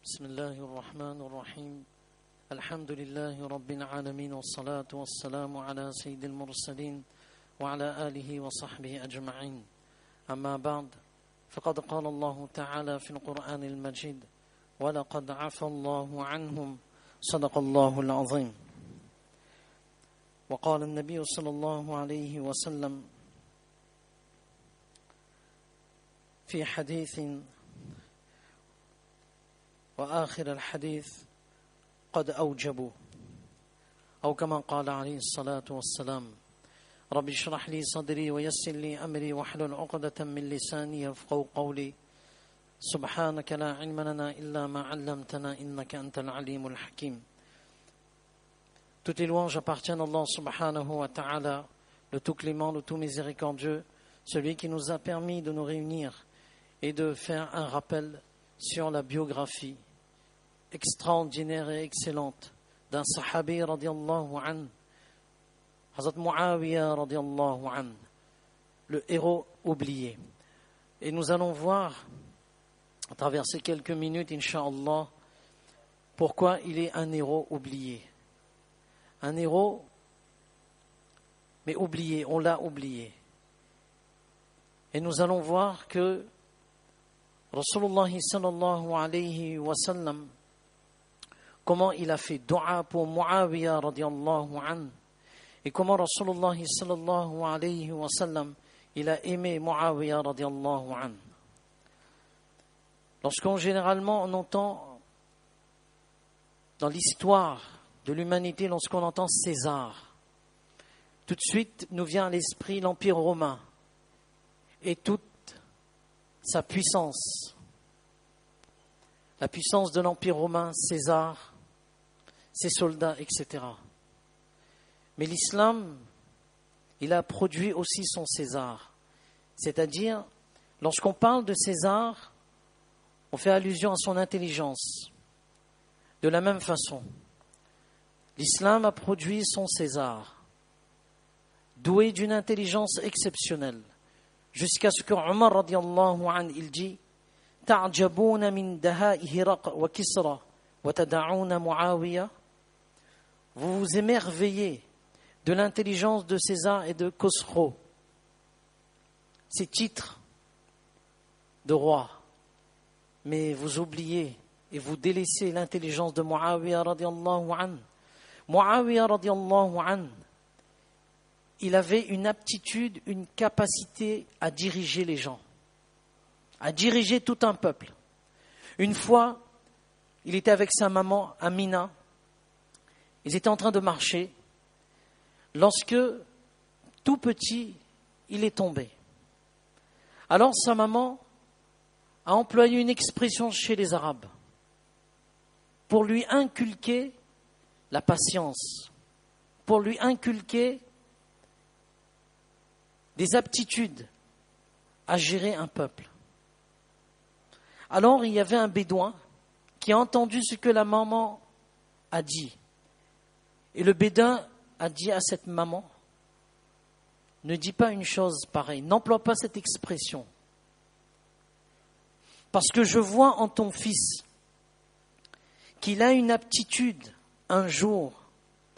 بسم الله الرحمن الرحيم الحمد لله رب العالمين والصلاة والسلام على سيد المرسلين وعلى آله وصحبه أجمعين أما بعد فقد قال الله تعالى في القرآن المجيد ولقد عفى الله عنهم صدق الله العظيم وقال النبي صلى الله عليه وسلم في حديث وآخر الحديث قد أوجبوا أو كما قال عليه الصلاة والسلام رب اشرح لي صدري ويسر لي أمري واحلل عقدة من لساني يفقهوا قولي سبحانك لا علم لنا إلا ما علمتنا إنك أنت العليم الحكيم. Toutes les louanges appartiennent à Allah subhanahu wa ta'ala, le tout clément, le tout miséricordieux, celui qui nous a permis de nous réunir et de faire un rappel sur la biographie extraordinaire et excellente d'un sahabi radiallahu an, Hazrat Muawiyah radiallahu an, le héros oublié. Et nous allons voir, à travers ces quelques minutes, incha'Allah, pourquoi il est un héros oublié. Un héros, mais oublié, on l'a oublié. Et nous allons voir que Rasulullah sallallahu alayhi wa sallam, comment il a fait dua pour Muawiyah radiallahu an, et comment Rasulullah sallallahu alayhi wa sallam, il a aimé Muawiyah radiallahu an. Généralement on entend dans l'histoire de l'humanité, lorsqu'on entend César, tout de suite nous vient à l'esprit l'Empire romain et toute sa puissance. La puissance de l'Empire romain, César, ses soldats, etc. Mais l'islam, il a produit aussi son César. C'est-à-dire, lorsqu'on parle de César, on fait allusion à son intelligence. De la même façon, l'islam a produit son César, doué d'une intelligence exceptionnelle, jusqu'à ce que Omar radiallahu an, il dit « Ta'jabuna min daha'i Hiraq wa Kisra wa tada'una Muawiyah » Vous vous émerveillez de l'intelligence de César et de Khosrow, ces titres de roi, mais vous oubliez et vous délaissez l'intelligence de Muawiyah radiallahu an. Muawiyah radiallahu an, il avait une aptitude, une capacité à diriger les gens, à diriger tout un peuple. Une fois, il était avec sa maman Amina, ils étaient en train de marcher, lorsque, tout petit, il est tombé. Alors sa maman a employé une expression chez les Arabes pour lui inculquer la patience, pour lui inculquer des aptitudes à gérer un peuple. Alors il y avait un bédouin qui a entendu ce que la maman a dit. Et le bédouin a dit à cette maman, ne dis pas une chose pareille, n'emploie pas cette expression. Parce que je vois en ton fils qu'il a une aptitude un jour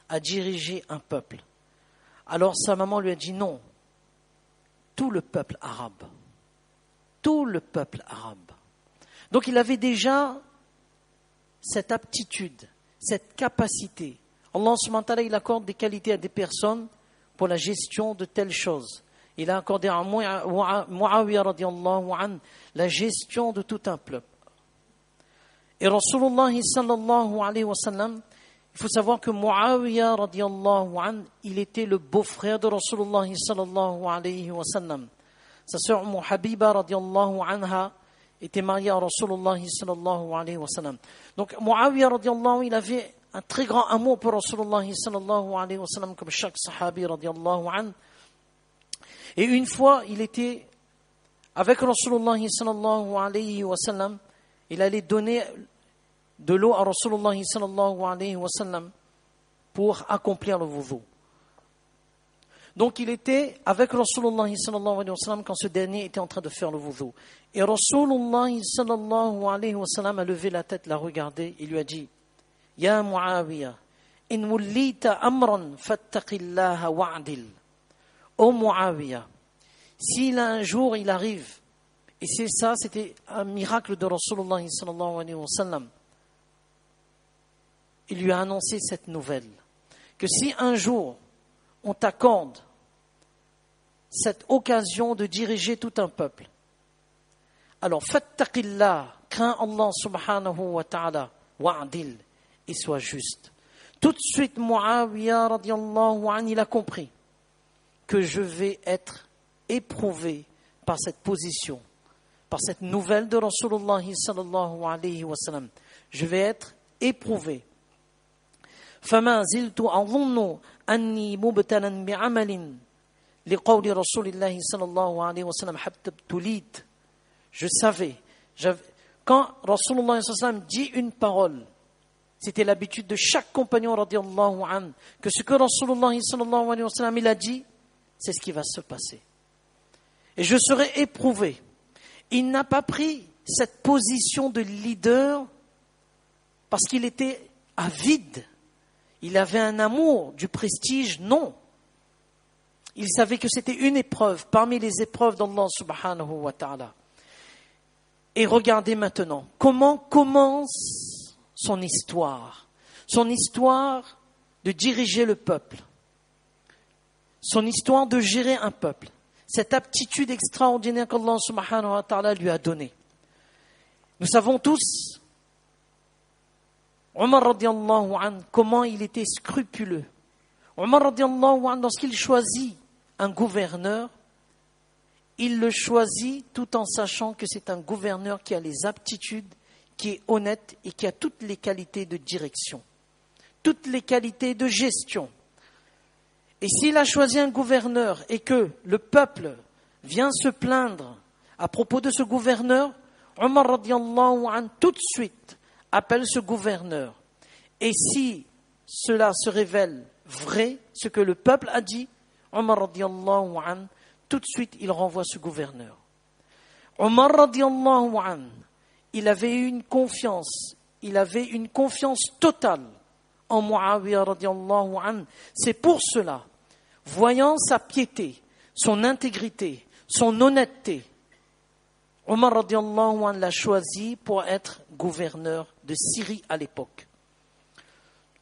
à diriger un peuple. Alors sa maman lui a dit non, tout le peuple arabe. Tout le peuple arabe. Donc il avait déjà cette aptitude, cette capacité. Allah subhanahu wa ta'ala, il accorde des qualités à des personnes pour la gestion de telles choses. Il a accordé à Muawiyah radiallahu an la gestion de tout un peuple. Et Rasulullah sallallahu alayhi wa sallam, il faut savoir que Muawiyah radiallahu an, il était le beau-frère de Rasulullah sallallahu alayhi wa sallam. Sa sœur Habiba radiallahu anha était mariée à Rasulullah sallallahu alayhi wa sallam. Donc Muawiyah radiallahu an, il avait un très grand amour pour Rasulullah sallallahu alayhi wa sallam, comme chaque sahabi radiallahu an. Et une fois, il était avec Rasulullah sallallahu alayhi wa sallam, il allait donner de l'eau à Rasulullah sallallahu alayhi wa sallam pour accomplir le wudu. Donc il était avec Rasulullah sallallahu alayhi wa sallam quand ce dernier était en train de faire le wudu. Et Rasulullah sallallahu alayhi wa sallam a levé la tête, l'a regardé et lui a dit « Ya Muawiyah, in wullita amran fattaqillaha wa'dil » Ô Muawiyah, si un jour il arrive, et c'est ça, c'était un miracle de Rasulullah sallallahu alayhi wa sallam, il lui a annoncé cette nouvelle, que si un jour on t'accorde cette occasion de diriger tout un peuple, alors fattaqillah, crains Allah subhanahu wa ta'ala, wa'dil, et sois juste. Tout de suite, Muawiyah radiallahu anhu, il a compris que je vais être éprouvé par cette position, par cette nouvelle de Rasulullah sallallahu alayhi wa sallam. Je vais être éprouvé. فما زلت أظن أني مبتلا بعمل لقول رسول الله صلى الله عليه وسلم حتى ابتليت. Je savais, quand Rasulullah sallallahu alayhi wa sallam dit une parole, c'était l'habitude de chaque compagnon radiallahu anhu, que ce que Rasulullah sallallahu alayhi wa sallam il a dit, c'est ce qui va se passer. Et je serai éprouvé. Il n'a pas pris cette position de leader parce qu'il était avide. Il avait un amour du prestige, non. Il savait que c'était une épreuve parmi les épreuves d'Allah subhanahu wa ta'ala. Et regardez maintenant, comment commence son histoire. Son histoire de diriger le peuple. Son histoire de gérer un peuple. Cette aptitude extraordinaire qu'Allah subhanahu wa ta'ala lui a donnée. Nous savons tous Omar radiallahu anhu, comment il était scrupuleux. Omar radiallahu anhu, lorsqu'il choisit un gouverneur, il le choisit tout en sachant que c'est un gouverneur qui a les aptitudes, qui est honnête et qui a toutes les qualités de direction, toutes les qualités de gestion. Et s'il a choisi un gouverneur et que le peuple vient se plaindre à propos de ce gouverneur, Omar radiallahu anhu, tout de suite, appelle ce gouverneur. Et si cela se révèle vrai, ce que le peuple a dit, Omar radiallahu anhu, tout de suite il renvoie ce gouverneur. Omar radiallahu anhu, il avait une confiance totale en Muawiyah radiallahu anhu. C'est pour cela, voyant sa piété, son intégrité, son honnêteté, Omar radiallahu anhu l'a choisi pour être gouverneur de Syrie à l'époque.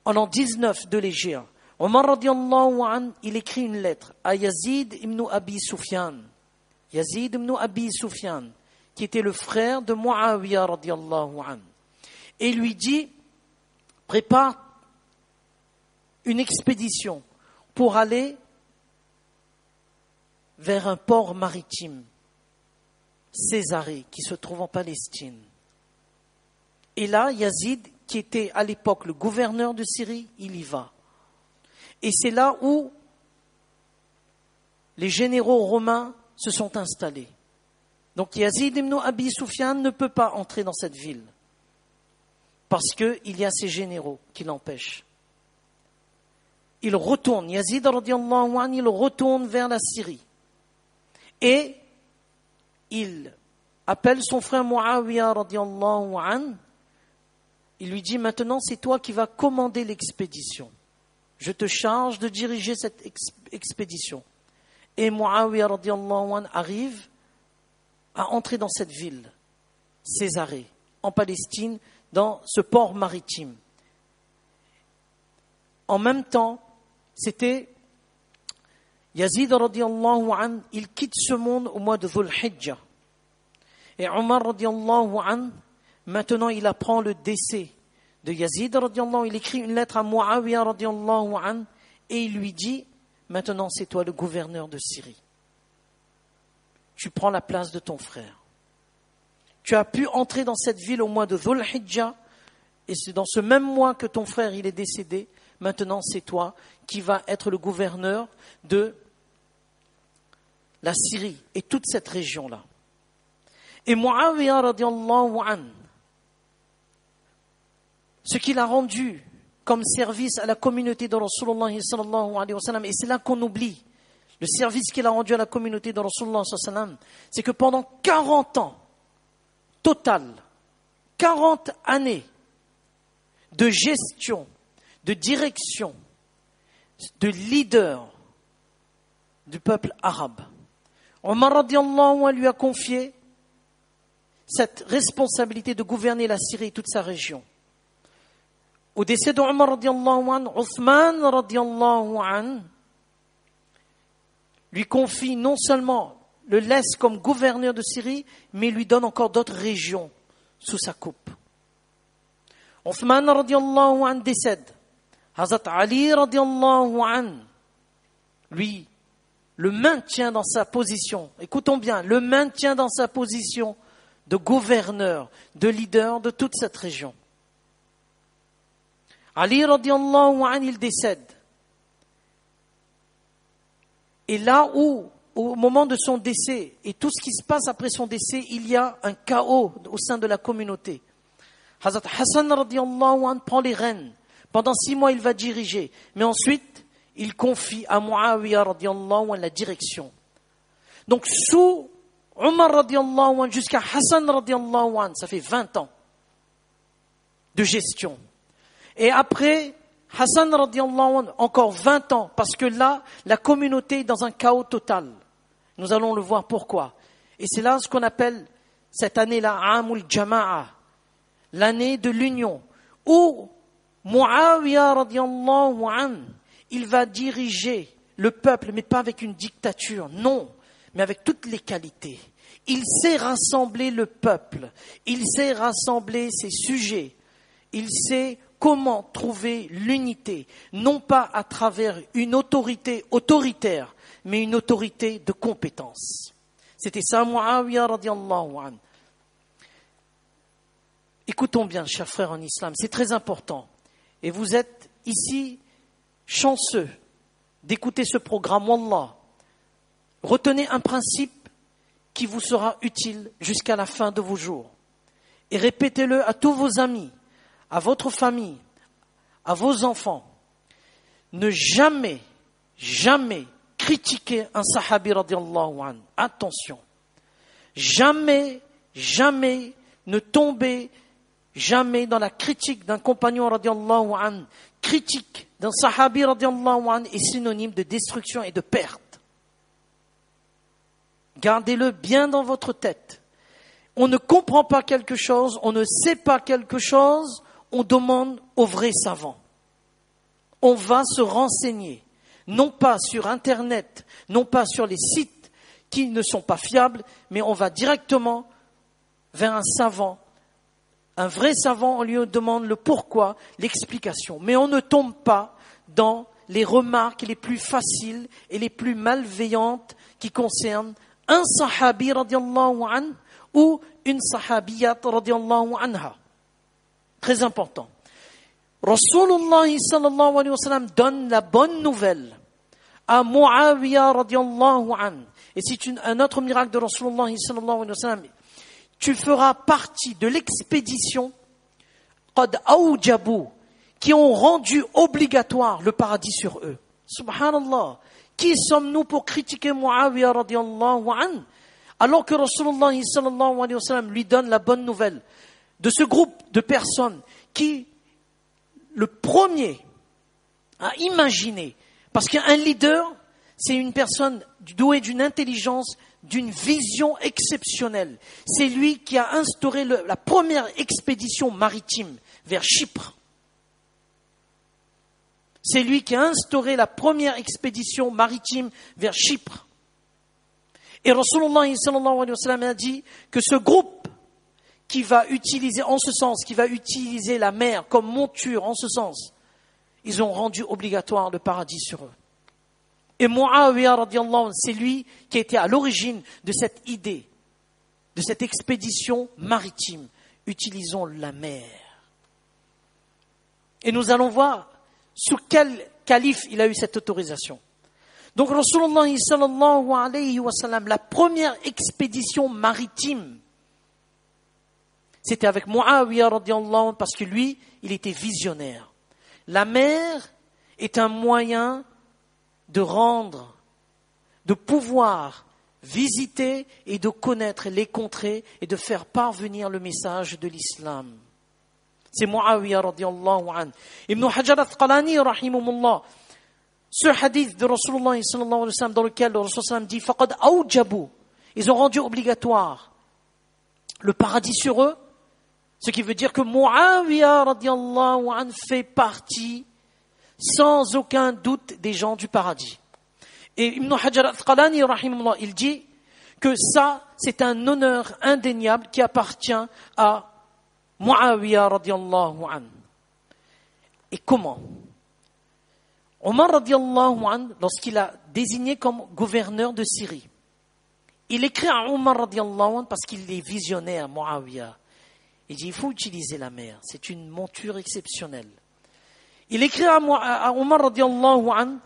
En l'an 19 de l'Hégire, Omar radiallahu anhu, il écrit une lettre à Yazid ibn Abi Sufyan. Yazid ibn Abi Sufyan, qui était le frère de Muawiyah radiallahu anhu. Et il lui dit, prépare une expédition pour aller vers un port maritime, Césarée, qui se trouve en Palestine. Et là, Yazid, qui était à l'époque le gouverneur de Syrie, il y va. Et c'est là où les généraux romains se sont installés. Donc Yazid ibn Abi Sufyan ne peut pas entrer dans cette ville parce qu'il y a ces généraux qui l'empêchent. Il retourne, Yazid radiallahu anhu, il retourne vers la Syrie. Et il appelle son frère Muawiyah radiallahu anhu. Il lui dit, maintenant c'est toi qui vas commander l'expédition. Je te charge de diriger cette expédition. Et Muawiyah radiallahu anhu arrive à entrer dans cette ville, Césarée, en Palestine, dans ce port maritime. En même temps, c'était Yazid radiallahu anhu, il quitte ce monde au mois de Dhul Hijjah. Et Omar radiallahu anhu, maintenant il apprend le décès de Yazid radiallahu anhu, il écrit une lettre à Muawiyah radiallahu anhu et il lui dit, maintenant c'est toi le gouverneur de Syrie. Tu prends la place de ton frère. Tu as pu entrer dans cette ville au mois de Dhul Hijjah et c'est dans ce même mois que ton frère il est décédé. Maintenant c'est toi qui vas être le gouverneur de la Syrie et toute cette région-là. Et Muawiyah radiallahu anhu, ce qu'il a rendu comme service à la communauté de Rasulullah sallallahu alayhi wa sallam, et c'est là qu'on oublie, le service qu'il a rendu à la communauté de Rasulullah sallallahu alayhi wa sallam, c'est que pendant 40 ans, total, 40 années de gestion, de direction, de leader du peuple arabe, Omar radiallahu anhu lui a confié cette responsabilité de gouverner la Syrie et toute sa région. Au décès d'Omar radiallahu anhu, Othman radiallahu anhu lui confie non seulement le laisse comme gouverneur de Syrie, mais lui donne encore d'autres régions sous sa coupe. Othman radiallahu anhu décède. Hazrat Ali radiallahu anhu, lui, le maintient dans sa position. Écoutons bien, le maintient dans sa position de gouverneur, de leader de toute cette région. Ali radiallahu anhu, il décède. Et là où, au moment de son décès, et tout ce qui se passe après son décès, il y a un chaos au sein de la communauté. Hazrat Hassan radiallahu anhu prend les rênes. Pendant 6 mois, il va diriger. Mais ensuite, il confie à Muawiyah radiallahu anhu la direction. Donc, sous Omar radiallahu anhu jusqu'à Hassan radiallahu anhu, ça fait 20 ans de gestion. Et après, Hassan radiallahu anhu, encore 20 ans, parce que là, la communauté est dans un chaos total. Nous allons le voir pourquoi. Et c'est là ce qu'on appelle, cette année-là, Amul Jama'a, l'année de l'union, où Muawiyah radiallahu anhu, il va diriger le peuple, mais pas avec une dictature, non, mais avec toutes les qualités. Il sait rassembler le peuple, il sait rassembler ses sujets, il sait comment trouver l'unité, non pas à travers une autorité autoritaire, mais une autorité de compétence. C'était ça, Muawiyah radiallahu anhu. Écoutons bien, chers frères en islam, c'est très important. Et vous êtes ici chanceux d'écouter ce programme, Wallah. Retenez un principe qui vous sera utile jusqu'à la fin de vos jours. Et répétez-le à tous vos amis, à votre famille, à vos enfants. Ne jamais, jamais critiquer un sahabi radiallahu anhu. Attention. Jamais, jamais ne tomber jamais dans la critique d'un compagnon radiallahu anhu. Critique d'un sahabi radiallahu anhu est synonyme de destruction et de perte. Gardez-le bien dans votre tête. On ne comprend pas quelque chose, on ne sait pas quelque chose, on demande aux vrais savants. On va se renseigner, non pas sur Internet, non pas sur les sites qui ne sont pas fiables, mais on va directement vers un savant. Un vrai savant, on lui demande le pourquoi, l'explication. Mais on ne tombe pas dans les remarques les plus faciles et les plus malveillantes qui concernent un sahabi radiallahu anhu ou une sahabiyat radiallahu anha. Très important. Rasulullah sallallahu alayhi wa sallam donne la bonne nouvelle à Muawiyah radiallahu anhu. Et c'est un autre miracle de Rasulullah sallallahu alayhi wa sallam. Tu feras partie de l'expédition qad awjabu, qui ont rendu obligatoire le paradis sur eux. Subhanallah. Qui sommes-nous pour critiquer Muawiyah radiallahu anhu, alors que Rasulullah sallallahu alayhi wa sallam lui donne la bonne nouvelle de ce groupe de personnes qui, le premier à imaginer, parce qu'un leader, c'est une personne douée d'une intelligence, d'une vision exceptionnelle. C'est lui qui a instauré la première expédition maritime vers Chypre. C'est lui qui a instauré la première expédition maritime vers Chypre. Et Rasulullah sallallahu alayhi wa sallam a dit que ce groupe qui va utiliser, en ce sens, qui va utiliser la mer comme monture, en ce sens, ils ont rendu obligatoire le paradis sur eux. Et Muawiyah radiallahu anhu, c'est lui qui a été à l'origine de cette idée, de cette expédition maritime. Utilisons la mer. Et nous allons voir sous quel calife il a eu cette autorisation. Donc Rasulullah sallallahu alayhi wa sallam, la première expédition maritime, c'était avec Muawiyah radiallahu anhu, parce que lui, il était visionnaire. La mer est un moyen de rendre de pouvoir visiter et de connaître les contrées et de faire parvenir le message de l'islam. C'est Muawiya radiallahu anhu. Ibn Hajar al-Asqalani rahimahullah, ce hadith de Rasulullah sallallahu alayhi wa sallam dans lequel le Rasul sallam dit faqad awjabu, ils ont rendu obligatoire le paradis sur eux, ce qui veut dire que Muawiya radiallahu anhu fait partie sans aucun doute des gens du paradis. Et Ibn Hajar al-Asqalani rahimahullah, il dit que ça, c'est un honneur indéniable qui appartient à Muawiya radiallahu anhu. Et comment? Omar radiallahu anhu, lorsqu'il a désigné comme gouverneur de Syrie, il écrit à Omar radiallahu anhu parce qu'il est visionnaire, Muawiya. Il dit, il faut utiliser la mer, c'est une monture exceptionnelle. Il écrit à Omar radiallahu anhu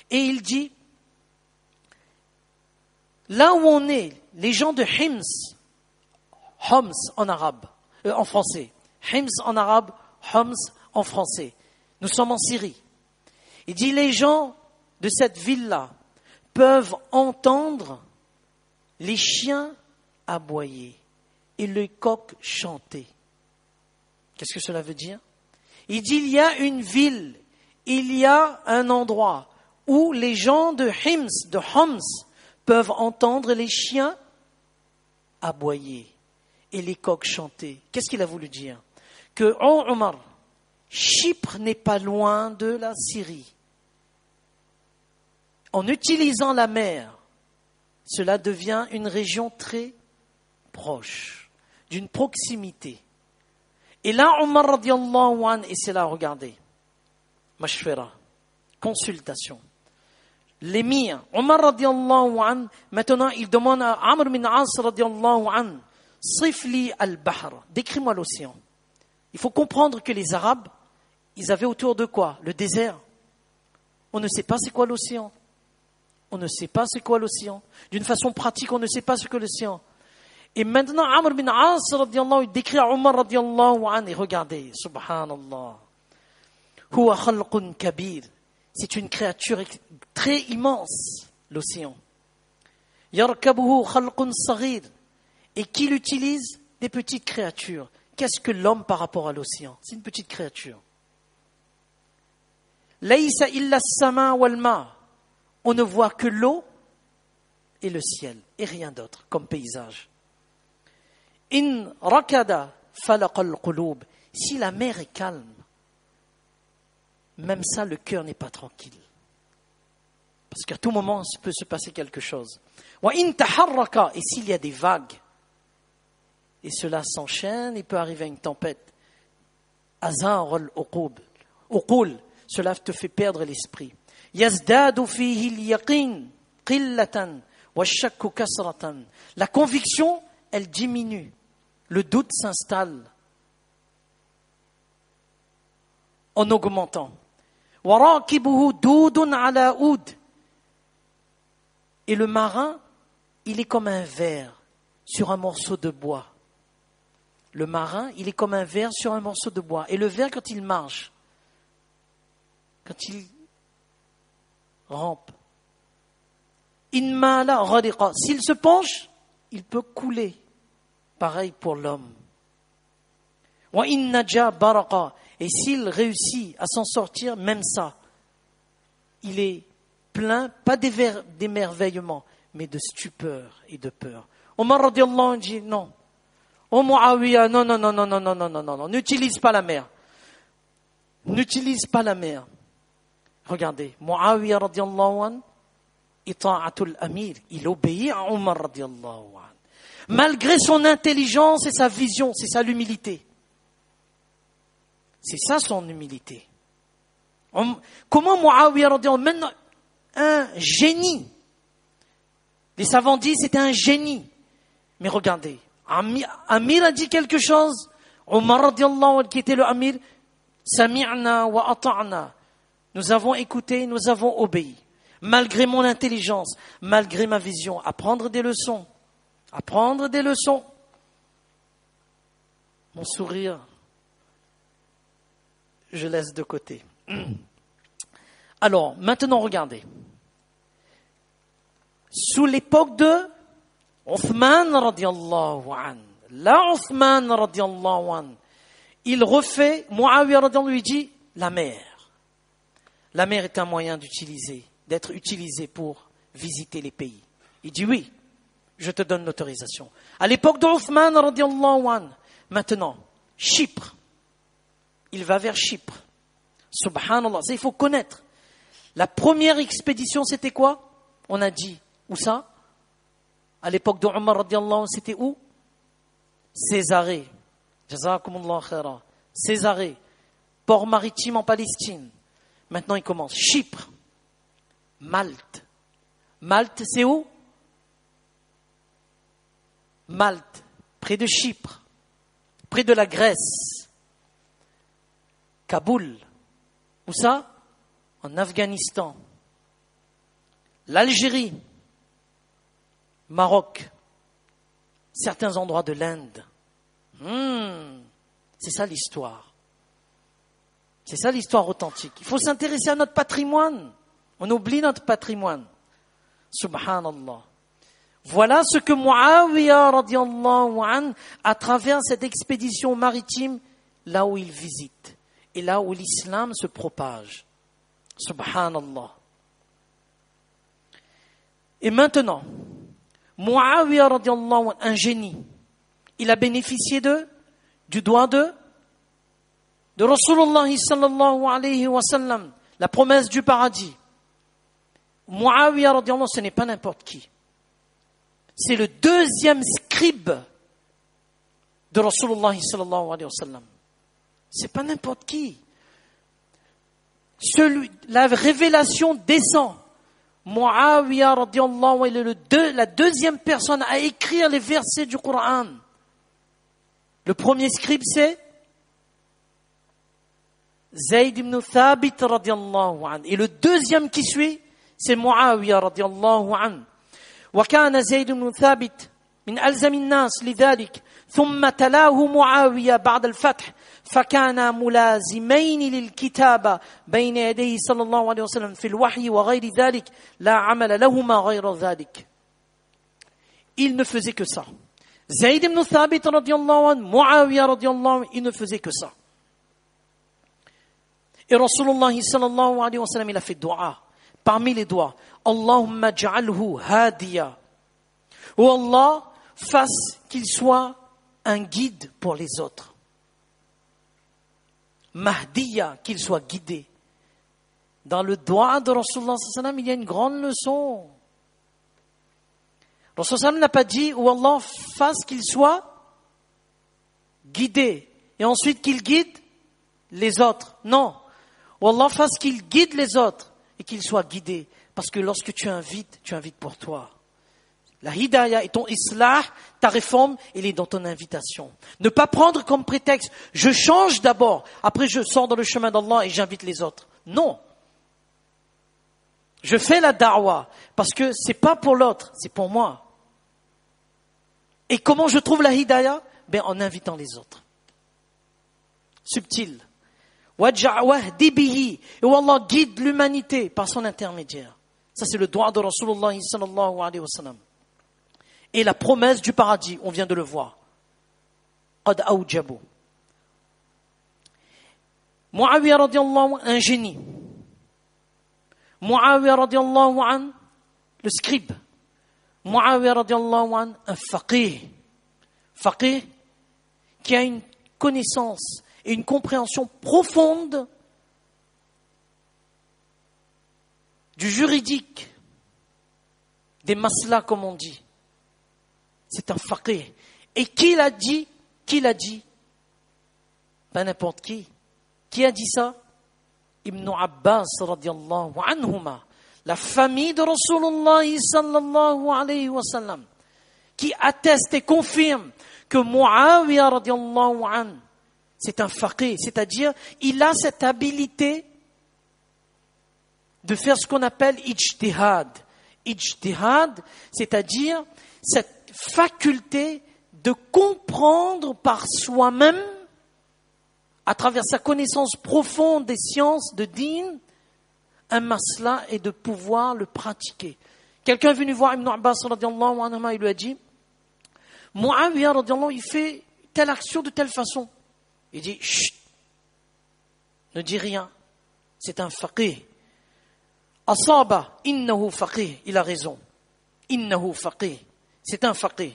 et il dit, là où on est, les gens de Hims, Homs en arabe, en français, Hims en arabe, Homs en français, nous sommes en Syrie. Il dit, les gens de cette ville-là peuvent entendre les chiens aboyer et les coqs chanter. Qu'est-ce que cela veut dire? Il dit, il y a une ville, il y a un endroit où les gens de Hims, de Homs, peuvent entendre les chiens aboyer et les coqs chanter. Qu'est-ce qu'il a voulu dire? Que, oh Omar, Chypre n'est pas loin de la Syrie. En utilisant la mer, cela devient une région très proche, d'une proximité. Et là, Omar radiallahu anhu, et c'est là, regardez, mashfira, consultation. L'émir, Omar radiallahu anhu, maintenant il demande à Amr bin As radiallahu anhu, Sifli al-Bahr, décris-moi l'océan. Il faut comprendre que les Arabes, ils avaient autour de quoi? Le désert. On ne sait pas c'est quoi l'océan. On ne sait pas c'est quoi l'océan. D'une façon pratique, on ne sait pas ce que l'océan. Et maintenant, Amr bin As radiallahu anhu, décrit à Omar radiallahu anhu, et regardez, subhanallah. Huwa khalqun kabir. C'est une créature très immense, l'océan. Yarkabuhu khalqun saghir. Et qui l'utilise? Des petites créatures. Qu'est-ce que l'homme par rapport à l'océan? C'est une petite créature. Laysa illa as-sama wal ma. On ne voit que l'eau et le ciel, et rien d'autre comme paysage. In rakada falaq al-qulub. Si la mer est calme, même ça, le cœur n'est pas tranquille. Parce qu'à tout moment, il peut se passer quelque chose. Wa in taharraka, et s'il y a des vagues, et cela s'enchaîne, il peut arriver à une tempête. Azar al-uqul, cela te fait perdre l'esprit. Yazdadu fihi al-yaqin qillatan wa shakku kasratan. La conviction, elle diminue. Le doute s'installe en augmentant. Warakibuhu doudun ala oud. Et le marin, il est comme un ver sur un morceau de bois. Le marin, il est comme un ver sur un morceau de bois. Et le ver, quand il marche, quand il rampe, inmala radiqa. S'il se penche, il peut couler. Pareil pour l'homme. Wa in naja baraqa. Et s'il réussit à s'en sortir, même ça, il est plein, pas d'émerveillement, mais de stupeur et de peur. Omar radiallahu anhu dit non. Oh Muawiya, non, n'utilise pas la mer. N'utilise pas la mer. Regardez, Muawiya radiallahu anhu, ita'atul amir, il obéit à Omar radiallahu anhu. Malgré son intelligence et sa vision, c'est ça l'humilité. C'est ça son humilité. Comment Muawiya radiallahu anhu, maintenant, un génie. Les savants disent c'était un génie. Mais regardez, Amir a dit quelque chose. Omar radiallahu anhu, qui était le Amir, sami'na wa ata'na. Nous avons écouté, nous avons obéi. Malgré mon intelligence, malgré ma vision, à prendre des leçons. À prendre des leçons. Mon sourire, je laisse de côté. Alors, maintenant regardez. sous l'époque de Uthman radiallahu an. Là, Uthman radiallahu an, il refait, Muawiyah radiallahu lui dit, la mer. La mer est un moyen d'être utilisé pour visiter les pays. Il dit oui, je te donne l'autorisation. À l'époque de Uthman radiallahu an, maintenant, Chypre. Il va vers Chypre. Subhanallah, ça il faut connaître. La première expédition, c'était quoi? On a dit, où ça? À l'époque de Omar radiallahu anhu, c'était où? Césarée. Jazakumullah khaira. Césarée. Port maritime en Palestine. Maintenant, il commence. Chypre. Malte. Malte, c'est où? Malte. Près de Chypre. Près de la Grèce. Kaboul. Où ça? En Afghanistan. L'Algérie. Maroc. Certains endroits de l'Inde. C'est ça l'histoire. C'est ça l'histoire authentique. Il faut s'intéresser à notre patrimoine. On oublie notre patrimoine. Subhanallah. Voilà ce que Muawiyah radiallahu an, à travers cette expédition maritime, là où il visite et là où l'islam se propage. Subhanallah. Et maintenant, Muawiyah radiallahu an, un génie, il a bénéficié du doigt de Rasulullah sallallahu alayhi wa sallam, la promesse du paradis. Muawiyah radiallahu an, ce n'est pas n'importe qui. C'est le deuxième scribe de Rasulullah sallallahu alayhi wa sallam. C'est pas n'importe qui. La révélation descend. Muawiyah radiallahu anhu, il est la deuxième personne à écrire les versets du Coran. Le premier scribe, c'est Zayd ibn Thabit radiallahu anhu. Et le deuxième qui suit, c'est Muawiyah radiallahu anhu. وكان زيد بن ثابت من ألزم الناس لذلك ثم تلاه معاوية بعد الفتح فكان ملازمين للكتابة بين يديه صلى الله عليه وسلم في الوحي وغير ذلك لا عمل لهما غير ذلك. Il ne faisait que ça. Zayd ibn Thabit radiallahu anhu, Muawiyah radiallahu anhu, il ne faisait que ça. Et Rasulullah sallallahu alayhi wa sallam, il a fait dua. Parmi les doigts, Allahumma ja'alhu hadiya. Oh Allah, fasse qu'il soit un guide pour les autres. Mahdiya, qu'il soit guidé. Dans le doigt de Rasulullah sallallahu alayhi wa sallam, il y a une grande leçon. Rasulullah sallallahu alayhi wa sallam n'a pas dit, oh Allah, fasse qu'il soit guidé. Et ensuite qu'il guide les autres. Non. Oh Allah, fasse qu'il guide les autres. Et qu'il soit guidé. Parce que lorsque tu invites pour toi. La hidayah et ton islah, ta réforme, elle est dans ton invitation. Ne pas prendre comme prétexte, je change d'abord, après je sors dans le chemin d'Allah et j'invite les autres. Non. Je fais la da'wah, parce que c'est pas pour l'autre, c'est pour moi. Et comment je trouve la hidayah? En invitant les autres. Subtil. Et où Allah guide l'humanité par son intermédiaire. Ça c'est le doigt de Rasulullah sallallahu alayhi wa sallam. Et la promesse du paradis, on vient de le voir. Qad awjabu. Muawiyah radiallahu anhu, un génie. Muawiyah radiallahu anhu, le scribe. Muawiyah radiallahu anhu, un faqih. Faqih qui a une connaissance et une compréhension profonde du juridique, des maslas comme on dit. C'est un faqih. Et qui l'a dit? Pas n'importe qui. Qui a dit ça? Ibn Abbas radiallahu anhuma, la famille de Rasulullah sallallahu alayhi wa sallam, qui atteste et confirme que Muawiyah radiallahu anhu, c'est un faqih, c'est-à-dire il a cette habilité de faire ce qu'on appelle ijtihad. Ijtihad, c'est-à-dire cette faculté de comprendre par soi-même, à travers sa connaissance profonde des sciences de din, un masla et de pouvoir le pratiquer. Quelqu'un est venu voir Ibn Abbas radiallahu anhu, il lui a dit, Muawiyah radiallahu, il fait telle action de telle façon. Il dit, chut, ne dis rien, c'est un faqih. Asaba, innahu faqih, il a raison. Innahu faqih, c'est un faqih.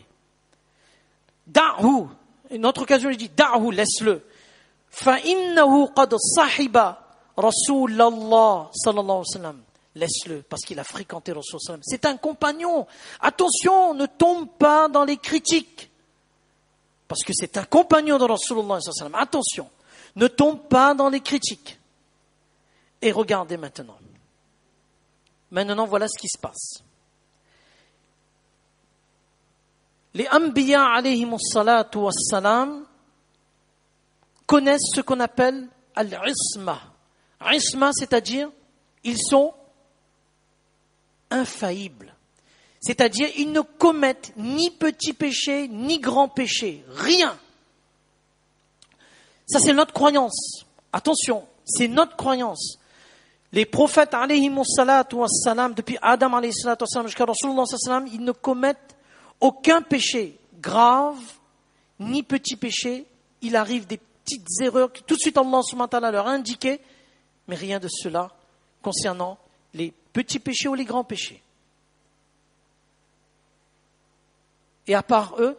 Da'hu, une autre occasion, il dit, da'hu, laisse-le. Fa innahu qad sahiba Rasulallah sallallahu alayhi wa sallam. Laisse-le, parce qu'il a fréquenté Rasul sallallahu alayhi wa sallam. C'est un compagnon. Attention, ne tombe pas dans les critiques. Parce que c'est un compagnon de Rasulullah sallallahu alayhi wa sallam. Attention, ne tombe pas dans les critiques. Et regardez maintenant. Maintenant, voilà ce qui se passe. Les Anbiya alayhimus salatu wassalam connaissent ce qu'on appelle al-isma. Isma, c'est-à-dire, ils sont infaillibles. C'est-à-dire, ils ne commettent ni petit péché, ni grand péché. Rien. Ça, c'est notre croyance. Attention, c'est notre croyance. Les prophètes, alayhimus salatu wassalam, depuis Adam, alayhi salatu wassalam, jusqu'à Rasulullah, sallam, ils ne commettent aucun péché grave, ni petit péché. Il arrive des petites erreurs que tout de suite Allah subhanahu wa ta'ala leur a indiquées, mais rien de cela concernant les petits péchés ou les grands péchés. Et à part eux,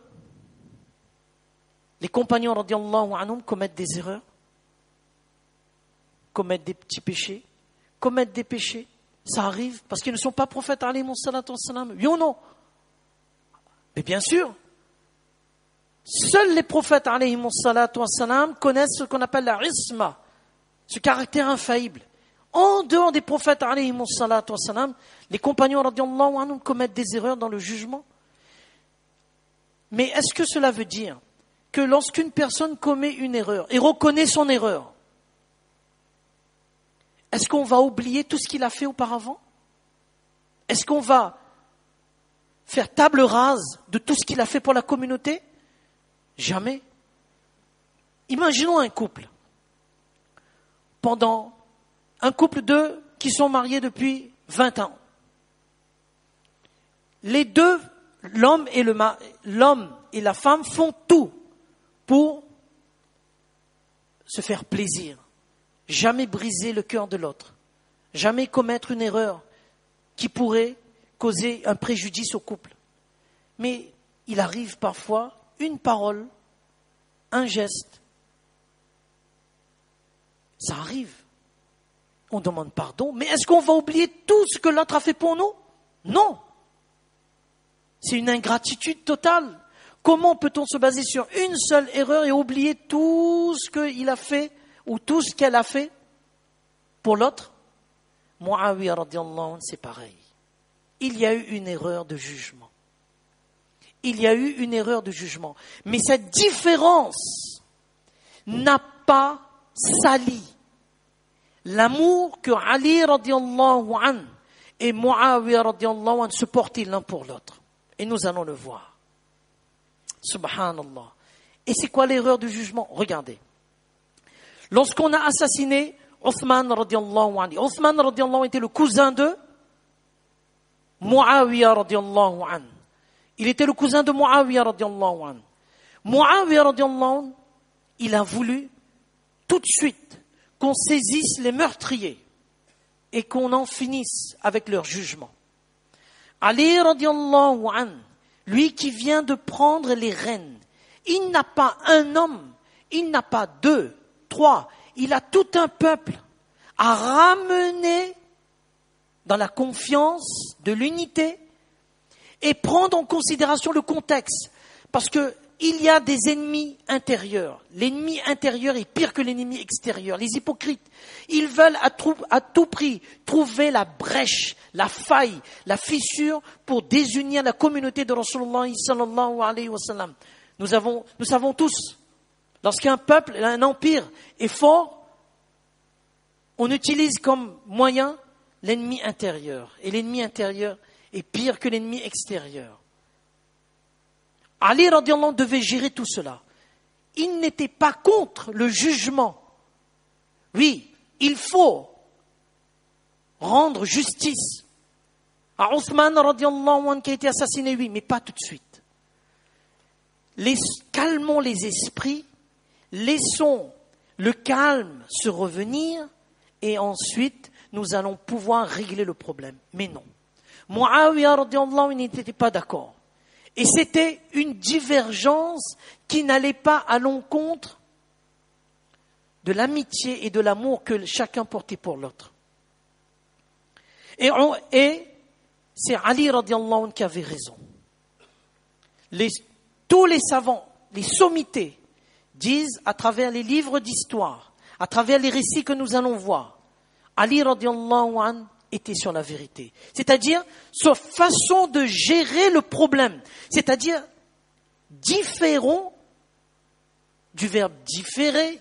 les compagnons radiyallahu anhum commettent des erreurs, commettent des petits péchés, commettent des péchés. Ça arrive parce qu'ils ne sont pas prophètes alayhi salatu wassalam. Oui ou non? Mais bien sûr, seuls les prophètes alayhi salatu wassalam connaissent ce qu'on appelle la isma, ce caractère infaillible. En dehors des prophètes alayhi salatu wassalam, les compagnons radiyallahu anhum commettent des erreurs dans le jugement. Mais est-ce que cela veut dire que lorsqu'une personne commet une erreur et reconnaît son erreur, est-ce qu'on va oublier tout ce qu'il a fait auparavant? Est-ce qu'on va faire table rase de tout ce qu'il a fait pour la communauté? Jamais. Imaginons un couple. Un couple qui sont mariés depuis 20 ans. Les deux, l'homme et la femme font tout pour se faire plaisir. Jamais briser le cœur de l'autre. Jamais commettre une erreur qui pourrait causer un préjudice au couple. Mais il arrive parfois une parole, un geste. Ça arrive. On demande pardon, mais est-ce qu'on va oublier tout ce que l'autre a fait pour nous? Non. C'est une ingratitude totale. Comment peut-on se baser sur une seule erreur et oublier tout ce qu'il a fait ou tout ce qu'elle a fait pour l'autre? Muawiyah radiyallahu anhu, c'est pareil. Il y a eu une erreur de jugement. Il y a eu une erreur de jugement. Mais cette différence n'a pas sali l'amour que Ali radiyallahu anhu et Muawiyah radiyallahu anhu se portaient l'un pour l'autre. Et nous allons le voir. Subhanallah. Et c'est quoi l'erreur de jugement? Regardez. Lorsqu'on a assassiné Othman radiyallahu anhu, Othman radiyallahu anhu était le cousin de Muawiyah radiyallahu anhu. Il était le cousin de Muawiyah radiyallahu anhu. Muawiyah radiyallahu anhu, il a voulu tout de suite qu'on saisisse les meurtriers et qu'on en finisse avec leur jugement. Ali radiyallahu anhu, lui qui vient de prendre les rênes, il n'a pas un homme, il n'a pas 2, 3, il a tout un peuple à ramener dans la confiance de l'unité et prendre en considération le contexte. Parce que il y a des ennemis intérieurs. L'ennemi intérieur est pire que l'ennemi extérieur. Les hypocrites, ils veulent à tout prix trouver la brèche, la faille, la fissure pour désunir la communauté de Rasulullah sallallahu alayhi wa sallam. Nous savons tous, lorsqu'un peuple, un empire est fort, on utilise comme moyen l'ennemi intérieur. Et l'ennemi intérieur est pire que l'ennemi extérieur. Ali radiallahu anhu devait gérer tout cela. Il n'était pas contre le jugement. Oui, il faut rendre justice. À Othman radiallahu anhu qui a été assassiné, oui, mais pas tout de suite. Calmons les esprits, laissons le calme se revenir et ensuite nous allons pouvoir régler le problème. Mais non. Muawiyah radiallahu anhu n'était pas d'accord. Et c'était une divergence qui n'allait pas à l'encontre de l'amitié et de l'amour que chacun portait pour l'autre. Et c'est Ali radiallahu anhu qui avait raison. Tous les savants, les sommités, disent à travers les livres d'histoire, à travers les récits que nous allons voir, Ali radiallahu anhu était sur la vérité. C'est-à-dire, sa façon de gérer le problème. C'est-à-dire, différons du verbe différer,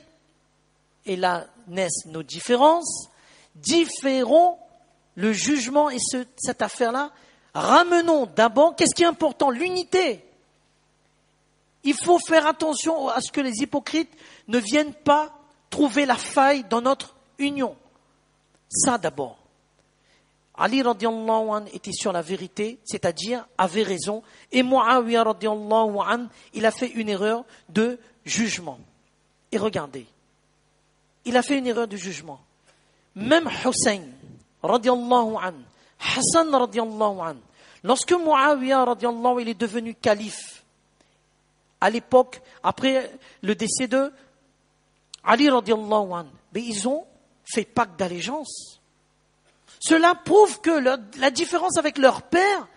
et là naissent nos différences, différons le jugement et cette affaire-là. Ramenons d'abord, qu'est-ce qui est important? L'unité. Il faut faire attention à ce que les hypocrites ne viennent pas trouver la faille dans notre union. Ça d'abord. Ali radiallahu anhu était sur la vérité, c'est-à-dire avait raison. Et Muawiyah radiallahu anhu, il a fait une erreur de jugement. Et regardez, il a fait une erreur de jugement. Même Hussein radiallahu anhu, Hassan radiallahu anhu, lorsque Muawiyah radiallahu anhu, il est devenu calife, à l'époque, après le décès de Ali radiallahu anhu, mais ils ont fait pacte d'allégeance. Cela prouve que la différence avec leur père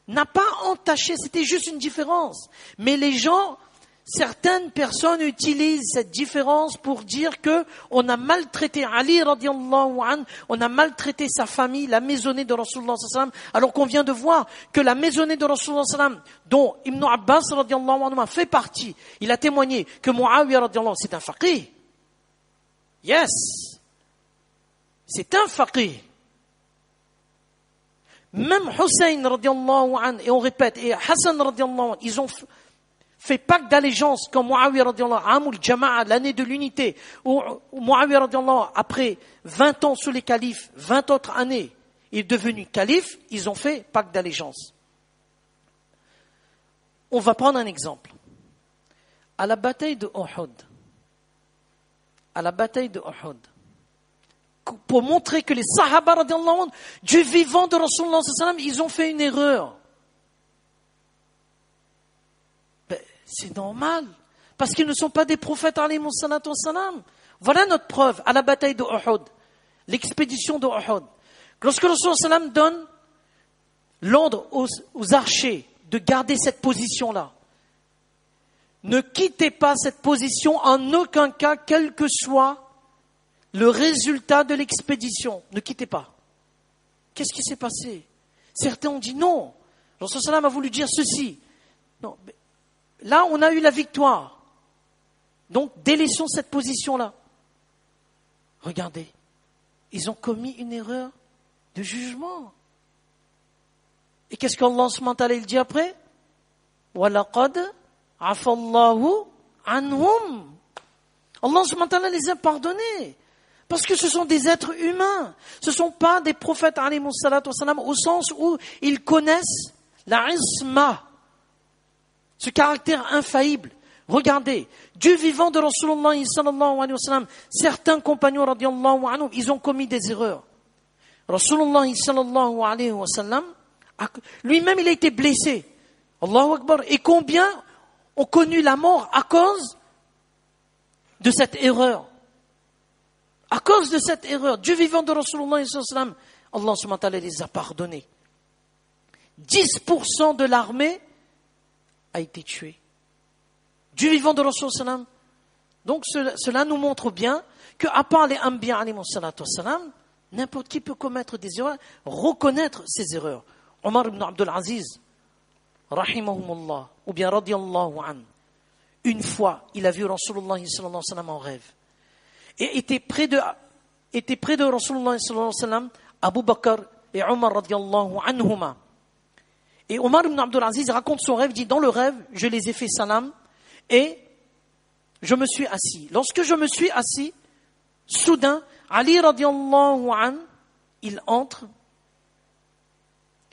n'a pas entaché, c'était juste une différence. Mais les gens, certaines personnes utilisent cette différence pour dire que on a maltraité Ali radiallahu anhu, on a maltraité sa famille, la maisonnée de Rasulullah sallallahu alayhi wa sallam, alors qu'on vient de voir que la maisonnée de Rasulullah sallallahu alayhi wa sallam, dont Ibn Abbas radiallahu anhu fait partie, il a témoigné que Muawiyah radiallahu anhu, c'est un faqih. Yes. C'est un faqih. Même Hussein radiallahu anhu, et on répète, et Hassan radiallahu anhu, ils ont fait pacte d'allégeance comme Muawiyah radiallahu anhu, Amul Jama'a, l'année de l'unité, où Muawiyah radiallahu anhu, après 20 ans sous les califes, 20 autres années, il est devenu calife, ils ont fait pacte d'allégeance. On va prendre un exemple. À la bataille de Uhud, pour montrer que les Sahaba radiallahu anhu, du vivant de Rasulullah sallallahu alayhi wa sallam, ils ont fait une erreur. Ben, c'est normal, parce qu'ils ne sont pas des prophètes alayhi salatu wa salam. Voilà notre preuve à la bataille de Uhud, l'expédition de Uhud. Lorsque Rasulullah sallallahu alayhi wa sallam donne l'ordre aux archers de garder cette position-là, ne quittez pas cette position en aucun cas, quel que soit le résultat de l'expédition. Ne quittez pas. Qu'est-ce qui s'est passé? Certains ont dit non. Le Rasul sallam a voulu dire ceci. Non. Là, on a eu la victoire. Donc, délaissons cette position-là. Regardez. Ils ont commis une erreur de jugement. Et qu'est-ce qu'Allah subhanahu wa ta'ala il dit après? وَلَقَدْ عَفَى اللَّهُ عَنْهُمْ. Allah subhanahu wa ta'ala les a pardonnés. Parce que ce sont des êtres humains. Ce ne sont pas des prophètes alayhi salatu wa salam, au sens où ils connaissent la isma, ce caractère infaillible. Regardez, du vivant de Rasulullah sallallahu alayhi wa sallam, certains compagnons radiallahu anhum, ils ont commis des erreurs. Rasulullah sallallahu alayhi wa sallam, lui-même il a été blessé. Allahu Akbar. Et combien ont connu la mort à cause de cette erreur? À cause de cette erreur, du vivant de Rasulullah sallallahu alayhi wa sallam, Allah subhanahu wa ta'ala les a pardonnés. 10% de l'armée a été tuée. Du vivant de Rasulullah sallallahu alayhi wa sallam. Donc cela nous montre bien qu'à part les Anbiya alayhi sallam, n'importe qui peut commettre des erreurs, reconnaître ses erreurs. Omar ibn Abdul Aziz, rahimahumullah, ou bien radiyallahu anhu, une fois, il a vu Rasulullah sallallahu alayhi wa sallam en rêve. Et était près de Rasulullah sallallahu alayhi wa sallam, Abu Bakr et Omar radiyallahu anhuma. Et Omar ibn Abdul Aziz raconte son rêve, dit dans le rêve, je les ai fait salam et je me suis assis. Lorsque je me suis assis, soudain, Ali radiyallahu anhu, il entre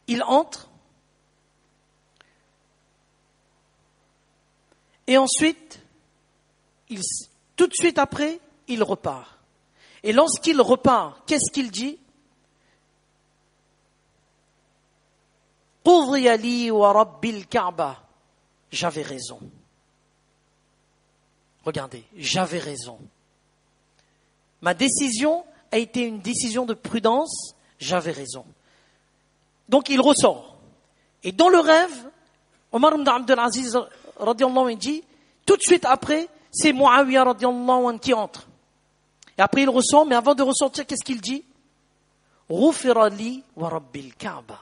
il entre, et ensuite, tout de suite après, il repart. Et lorsqu'il repart, qu'est-ce qu'il dit? Qudhiya li wa rabbil Kaaba. J'avais raison. Regardez, j'avais raison. Ma décision a été une décision de prudence, j'avais raison. Donc il ressort. Et dans le rêve, Omar ibn Abdel Aziz radiallahu anhu dit, tout de suite après, c'est Muawiya radiallahu anhu qui entre. Et après il ressort, mais avant de ressortir, qu'est-ce qu'il dit? Ghufira li wa rabbil Kaaba.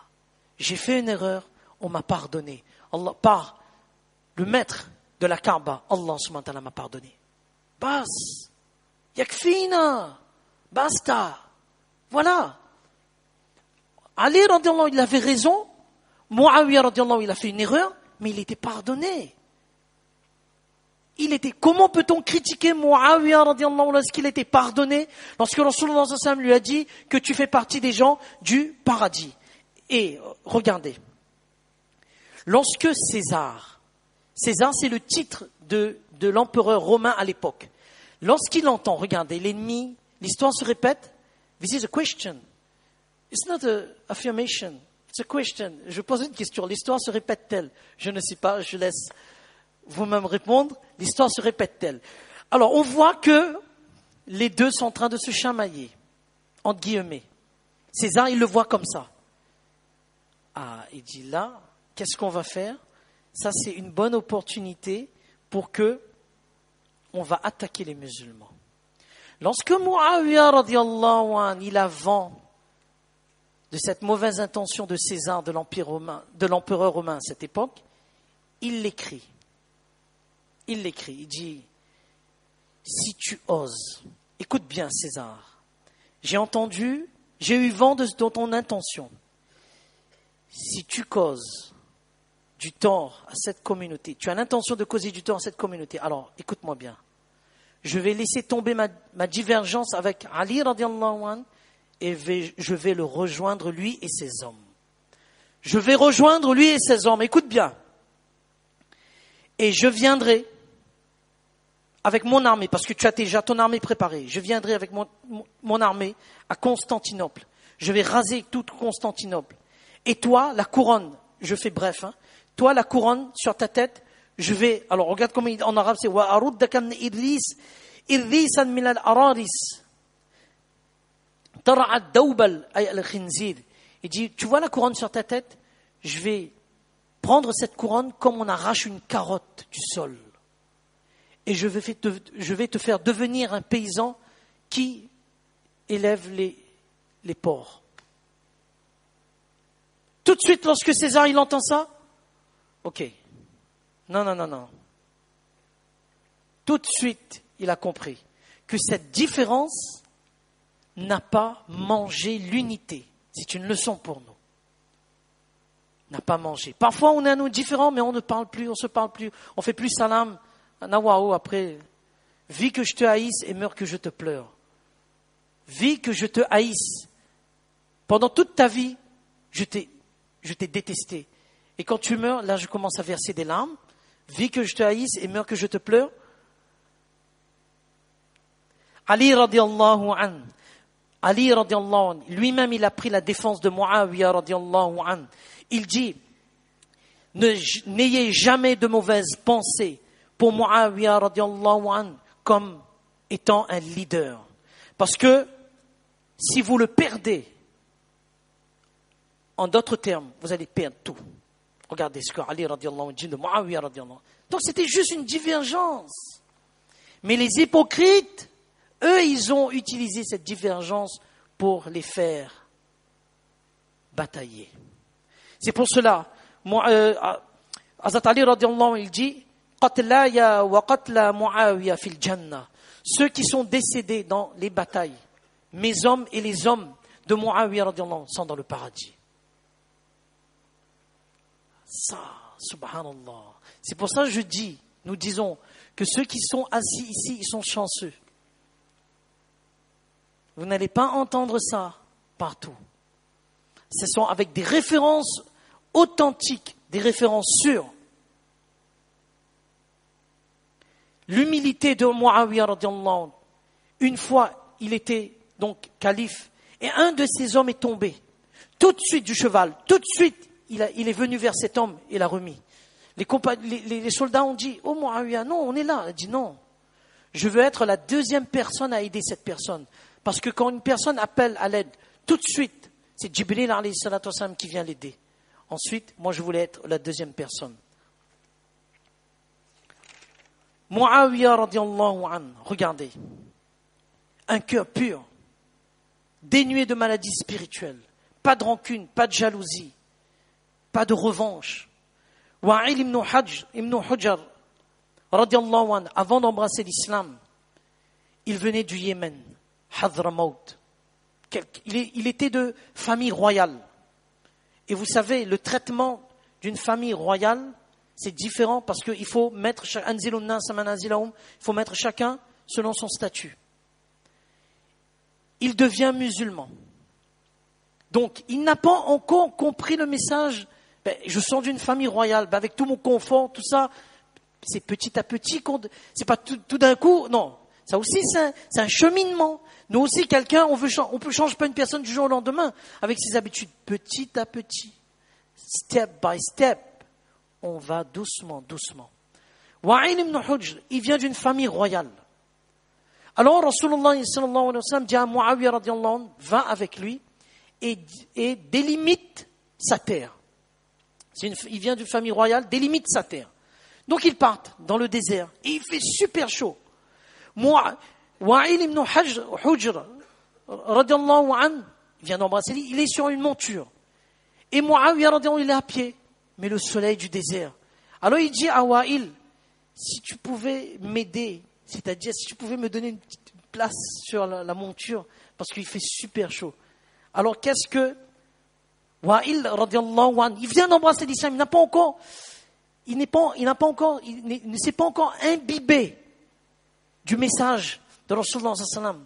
J'ai fait une erreur, on m'a pardonné. Allah, par le maître de la Kaaba, Allah subhanahu wa ta'ala m'a pardonné. Bas, yakfina, basta. Voilà. Ali radiallahu anhu, il avait raison. Muawiya radiallahu anhu, il a fait une erreur, mais il était pardonné. Comment peut-on critiquer Muawiya radiallahu anhu lorsqu'il était pardonné, lorsque Rasulullah sallallahu alayhi wa sallam lui a dit que tu fais partie des gens du paradis? Et regardez, lorsque César, c'est le titre de l'empereur romain à l'époque, lorsqu'il entend, regardez, l'ennemi, l'histoire se répète, this is a question, it's not an affirmation, it's a question. Je pose une question, l'histoire se répète-t-elle? Je ne sais pas, je laisse vous-même répondre, l'histoire se répète-t-elle? Alors, on voit que les deux sont en train de se chamailler, entre guillemets. César, il le voit comme ça. Ah, il dit là, qu'est-ce qu'on va faire? Ça, c'est une bonne opportunité pour que on va attaquer les musulmans. Lorsque Muawiya radiallahu anhu, il a vent de cette mauvaise intention de César, de l'empereur romain à cette époque, il l'écrit. Il dit, si tu oses, écoute bien César, j'ai eu vent de ton intention. Si tu causes du tort à cette communauté, tu as l'intention de causer du tort à cette communauté, alors écoute-moi bien. Je vais laisser tomber ma divergence avec Ali radiallahu anhu et je vais le rejoindre lui et ses hommes. Je vais rejoindre lui et ses hommes, écoute bien. Et je viendrai avec mon armée, parce que tu as déjà ton armée préparée. Je viendrai avec mon armée à Constantinople. Je vais raser toute Constantinople. Et toi, la couronne, je fais bref, hein, toi, la couronne sur ta tête, je vais, alors regarde comment en arabe c'est wa aruddakan irrisan min al-araris tar'a dawbal ay al-khinzir. Il dit, tu vois la couronne sur ta tête, je vais prendre cette couronne comme on arrache une carotte du sol. Et je vais te faire devenir un paysan qui élève les porcs. Tout de suite, lorsque César il entend ça, ok, non. Tout de suite, il a compris que cette différence n'a pas mangé l'unité. C'est une leçon pour nous. N'a pas mangé. Parfois, on est à nous différents, mais on ne parle plus, on se parle plus, on fait plus salam, nawaou après. Vis que je te haïsse et meurs que je te pleure. Vis que je te haïsse. Pendant toute ta vie, je t'ai détesté. Et quand tu meurs, là je commence à verser des larmes. Vis que je te haïsse et meurs que je te pleure. Ali radiallahu anhu, lui-même il a pris la défense de Muawiya radiallahu anhu. Il dit, n'ayez jamais de mauvaises pensées pour Muawiya radiallahu anhu comme étant un leader. Parce que si vous le perdez, en d'autres termes, vous allez perdre tout. Regardez ce que Ali radiallahu anhu dit de Muawiya radiallahu anhu. Donc c'était juste une divergence. Mais les hypocrites, eux, ils ont utilisé cette divergence pour les faire batailler. C'est pour cela, Hazrat Ali radiallahu anhu, il dit, qatlaya wa qatla Muawiya fil jannah. Ceux qui sont décédés dans les batailles, mes hommes et les hommes de Muawiya radiallahu anhu sont dans le paradis. Ça, subhanallah. C'est pour ça que nous disons que ceux qui sont assis ici, ils sont chanceux. Vous n'allez pas entendre ça partout. Ce sont avec des références authentiques, des références sûres. L'humilité de Muawiyah radiyallahu anhu. Une fois, il était donc calife et un de ces hommes est tombé. Tout de suite du cheval, tout de suite, il est venu vers cet homme et l'a remis. Les soldats ont dit, oh Muawiyah, non, on est là. Il a dit non, je veux être la deuxième personne à aider cette personne. Parce que quand une personne appelle à l'aide, tout de suite, c'est Jibril alayhi salatu wassalam qui vient l'aider. Ensuite, moi je voulais être la deuxième personne. Muawiyah radiyallahu anhu, regardez, un cœur pur, dénué de maladies spirituelles, pas de rancune, pas de jalousie, pas de revanche. Wa'il ibn Hujr, radiyallahu anhu, avant d'embrasser l'islam, il venait du Yémen, Hadramaut. Il était de famille royale. Et vous savez, le traitement d'une famille royale, c'est différent parce qu'il faut mettre chacun selon son statut. Il devient musulman. Donc, il n'a pas encore compris le message. Je sors d'une famille royale, avec tout mon confort, tout ça. C'est petit à petit, c'est pas tout d'un coup. Non, ça aussi, c'est un cheminement. Nous aussi, on peut changer pas une personne du jour au lendemain avec ses habitudes. Petit à petit, step by step, on va doucement, doucement. Wa'il ibn Hujr, il vient d'une famille royale. Alors, Rasulullah sallallahu alayhi wa sallam dit à Muawiyah radiyallahu anhu, va avec lui et délimite sa terre. Il vient d'une famille royale, délimite sa terre. Donc ils partent dans le désert et il fait super chaud. Wa'il ibn Hujr radiyallahu anhu, il vient d'embrasser, il est sur une monture. Et Muawiyah radiyallahu anhu, il est à pied, mais le soleil du désert. Alors il dit à Wa'il, si tu pouvais m'aider, c'est-à-dire si tu pouvais me donner une petite place sur la monture, parce qu'il fait super chaud. Alors qu'est-ce que Wa'il radiyallahu anhu, il vient d'embrasser l'islam, il ne s'est pas encore imbibé du message de Rasulullah sallallahu alayhi wa sallam.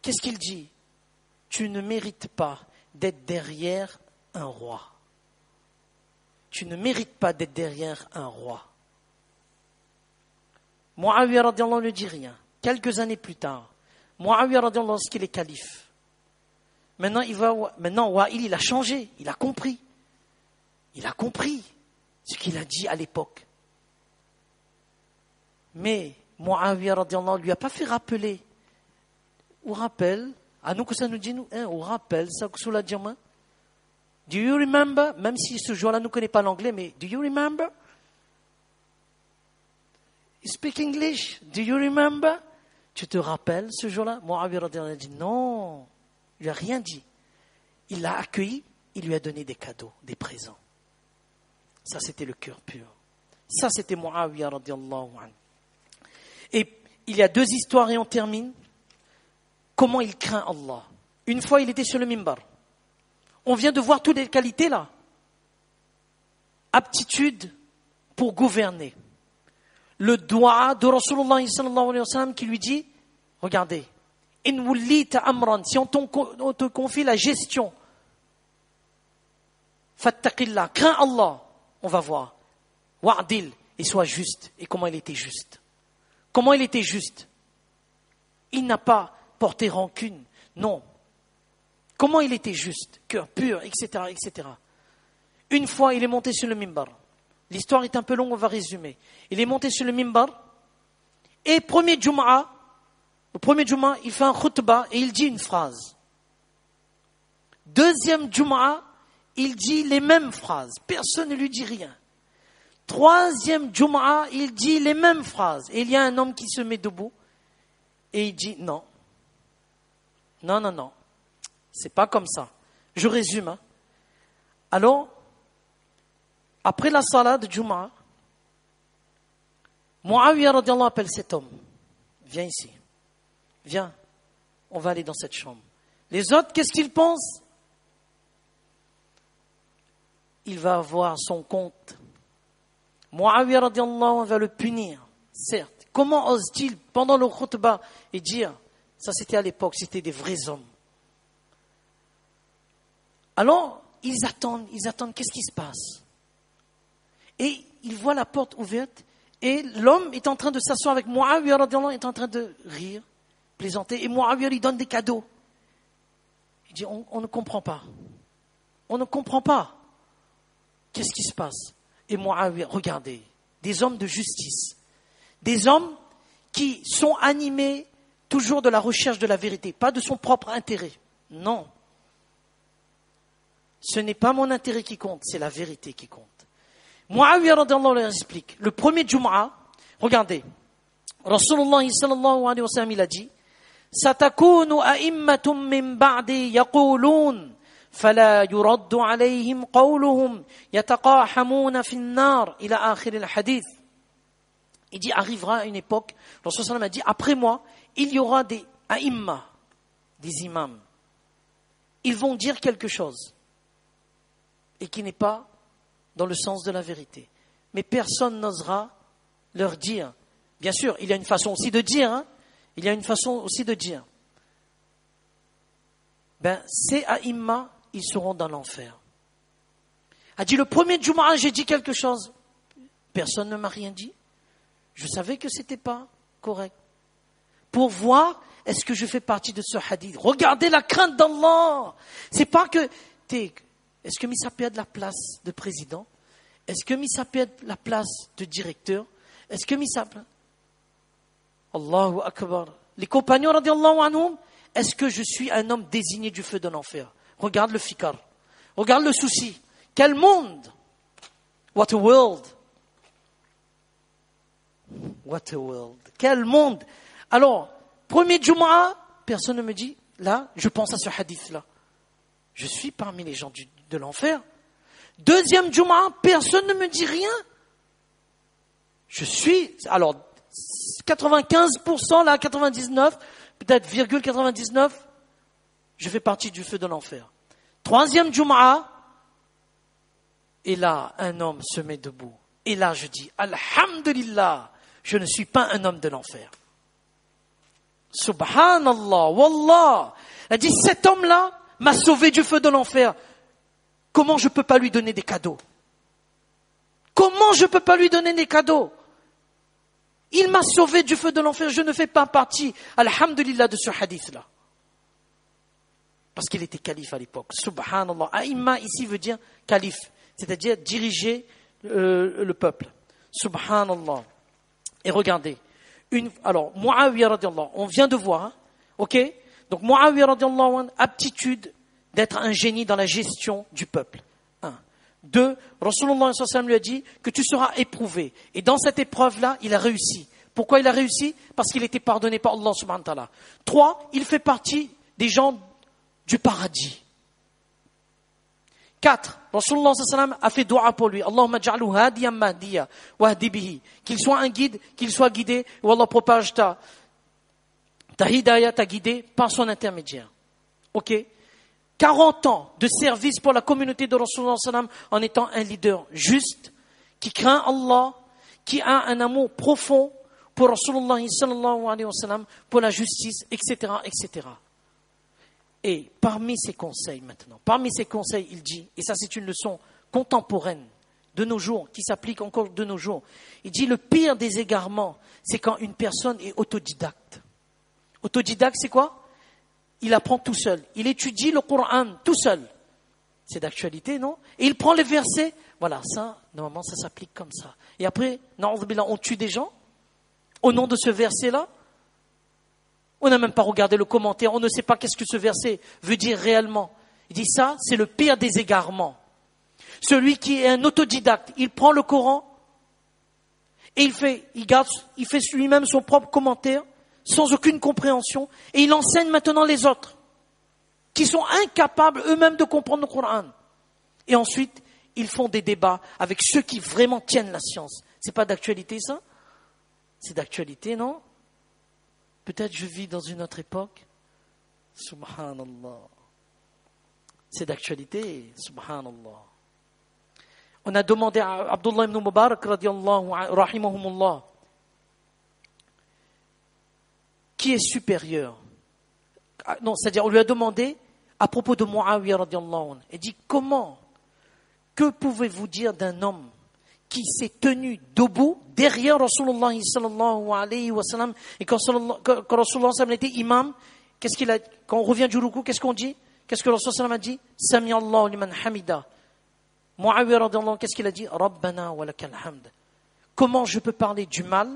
Qu'est-ce qu'il dit? Tu ne mérites pas d'être derrière un roi. Tu ne mérites pas d'être derrière un roi. Muawiyah radiyallahu anhu ne dit rien. Quelques années plus tard, Muawiyah radiyallahu anhu, lorsqu'il est calife, maintenant Wa'il, il a changé, il a compris. Il a compris ce qu'il a dit à l'époque. Mais Muawiyah radiyallahu anhu lui a pas fait rappeler. Ou rappelle, à nous que ça nous dit, on rappelle ça que sous la diamant. Do you remember? Même si ce jour-là ne connaît pas l'anglais, mais do you remember? You speak English? Do you remember? Tu te rappelles ce jour-là? Muawiyah radiyallahu anhu a dit non. Il lui a rien dit. Il l'a accueilli, il lui a donné des cadeaux, des présents. Ça, c'était le cœur pur. Ça, c'était Muawiyah radiyallahu anhu. Et il y a deux histoires et on termine. Comment il craint Allah. Une fois, il était sur le mimbar. On vient de voir toutes les qualités là. Aptitude pour gouverner. Le doigt de Rasulullah sallallahu alayhi wa sallam qui lui dit, regardez, in wullita amran, si on te confie la gestion, fattaqillah, crains Allah, on va voir. Wa'dil, et sois juste. Et comment il était juste. Comment il était juste? Il n'a pas porté rancune. Non. Comment il était juste, cœur pur, etc., etc. Une fois, il est monté sur le mimbar. L'histoire est un peu longue, on va résumer. Il est monté sur le mimbar. Et le premier Jum'a, il fait un khutbah et il dit une phrase. Deuxième Jum'a, il dit les mêmes phrases. Personne ne lui dit rien. Troisième Jum'a, il dit les mêmes phrases. Et il y a un homme qui se met debout et il dit non. Non, non, non. C'est pas comme ça. Je résume. Hein. Alors, après la salat de Jum'a, Muawiyah radiyallahu anhu appelle cet homme. Viens ici. Viens. On va aller dans cette chambre. Les autres, qu'est-ce qu'ils pensent? Il va avoir son compte. Muawiyah radiyallahu anhu va le punir. Certes. Comment ose-t-il, pendant le khutbah, et dire, ça c'était à l'époque, c'était des vrais hommes. Alors, ils attendent, qu'est-ce qui se passe? Et ils voient la porte ouverte, et l'homme est en train de s'asseoir avec Muawiyah radiyallahu anhu, est en train de rire, plaisanter, et Muawiyah lui donne des cadeaux. Il dit, on ne comprend pas. On ne comprend pas. Qu'est-ce qui se passe? Et Muawiyah, regardez, des hommes de justice, des hommes qui sont animés toujours de la recherche de la vérité, pas de son propre intérêt. Non. Ce n'est pas mon intérêt qui compte, c'est la vérité qui compte. Muawiyah radiyallahu anhu explique. Le premier Jumu'ah, regardez, Rasulullah sallallahu alayhi wa sallam, il a dit, سَتَكُونُ أَئِمَّةٌ مِّن بَعْدِي يَقُولُونَ فَلَا يُرَدُّ عَلَيْهِمْ قَوْلُهُمْ يَتَقَاحَمُونَ فِي النَّارِ إِلَى آخِرِ الْحَدِيثِ. Il dit, arrivera une époque, Rasulullah sallam a dit, après moi, il y aura des aïmma, des imams. Ils vont dire quelque chose et qui n'est pas dans le sens de la vérité. Mais personne n'osera leur dire. Bien sûr, il y a une façon aussi de dire. Hein. Il y a une façon aussi de dire. Ces aïmma, ils seront dans l'enfer. A dit, le premier Jumu'ah, j'ai dit quelque chose. Personne ne m'a rien dit. Je savais que c'était pas correct. Pour voir, est-ce que je fais partie de ce hadith? Regardez la crainte d'Allah. C'est pas que est-ce que Missa perd la place de président? Est-ce que Missa perd la place de directeur? Est-ce que Missa... Allahu Akbar. Les compagnons, radiallahu anhum, est-ce que je suis un homme désigné du feu de l'enfer? Regarde le fikar. Regarde le souci. Quel monde! What a world! What a world! Quel monde! Alors, premier Jumu'ah, personne ne me dit, là, je pense à ce hadith-là. Je suis parmi les gens de l'enfer. Deuxième Jumu'ah, personne ne me dit rien. Je suis, alors, 95%, là, 99%, peut-être 0,99%, je fais partie du feu de l'enfer. Troisième Jumu'ah, et là, un homme se met debout. Et là, je dis, Alhamdulillah, je ne suis pas un homme de l'enfer. Subhanallah, Wallah. Elle dit, cet homme-là m'a sauvé du feu de l'enfer. Comment je peux pas lui donner des cadeaux? Comment je peux pas lui donner des cadeaux? Il m'a sauvé du feu de l'enfer. Je ne fais pas partie, alhamdulillah, de ce hadith-là. Parce qu'il était calife à l'époque. Subhanallah. Aïmma ici veut dire calife. C'est-à-dire diriger le peuple. Subhanallah. Et regardez. Alors, Muawiyah radiallahu anhu, on vient de voir, hein, ok? Donc, Muawiyah radiallahu anhu, aptitude d'être un génie dans la gestion du peuple. 1. 2. Rasulullah sallallahu alayhi wa sallam lui a dit que tu seras éprouvé. Et dans cette épreuve-là, il a réussi. Pourquoi il a réussi? Parce qu'il était pardonné par Allah subhanahu wa ta'ala. 3. Il fait partie des gens du paradis. 4. Rasulullah sallallahu alayhi wa sallam a fait dua pour lui. Allahumma ja'alhu hadiyan mahdiya wahdi bihi. Qu'il soit un guide, qu'il soit guidé, ou Allah propage ta hidayah, ta guidée par son intermédiaire. Ok? 40 ans de service pour la communauté de Rasulullah sallallahu alayhi wa sallam en étant un leader juste, qui craint Allah, qui a un amour profond pour Rasulullah sallallahu alayhi wa sallam, pour la justice, etc., etc. Et parmi ses conseils maintenant, il dit, et ça c'est une leçon contemporaine de nos jours, qui s'applique encore de nos jours, il dit le pire des égarements, c'est quand une personne est autodidacte. Autodidacte, c'est quoi? Il apprend tout seul, il étudie le Coran tout seul. C'est d'actualité, non? Et il prend les versets, voilà, ça, normalement ça s'applique comme ça. Et après, on tue des gens au nom de ce verset-là. On n'a même pas regardé le commentaire, on ne sait pas qu'est-ce que ce verset veut dire réellement. Il dit ça, c'est le pire des égarements. Celui qui est un autodidacte, il prend le Coran et il fait lui-même son propre commentaire, sans aucune compréhension, et il enseigne maintenant les autres, qui sont incapables eux-mêmes de comprendre le Coran. Et ensuite, ils font des débats avec ceux qui vraiment tiennent la science. C'est pas d'actualité ça? C'est d'actualité, non? Peut-être je vis dans une autre époque. Subhanallah. C'est d'actualité, subhanallah. On a demandé à Abdullah ibn Mubarak, radiyallahu rahimahumullah, qui est supérieur? Non, c'est-à-dire on lui a demandé, à propos de Muawiyah radiallahu anhu. Il dit, que pouvez-vous dire d'un homme qui s'est tenu debout derrière Rasulullah sallallahu alayhi wa sallam, et quand Rasulullah sallam était imam, qu'est-ce qu'il a, quand on revient du ruku, qu'est-ce qu'on dit? Qu'est-ce que Rasulullah sallam a dit? Sami Allahu liman hamida. Muawiyah radiallahu anhu, qu'est-ce qu'il a dit? Rabbana wa lakal hamd. Comment je peux parler du mal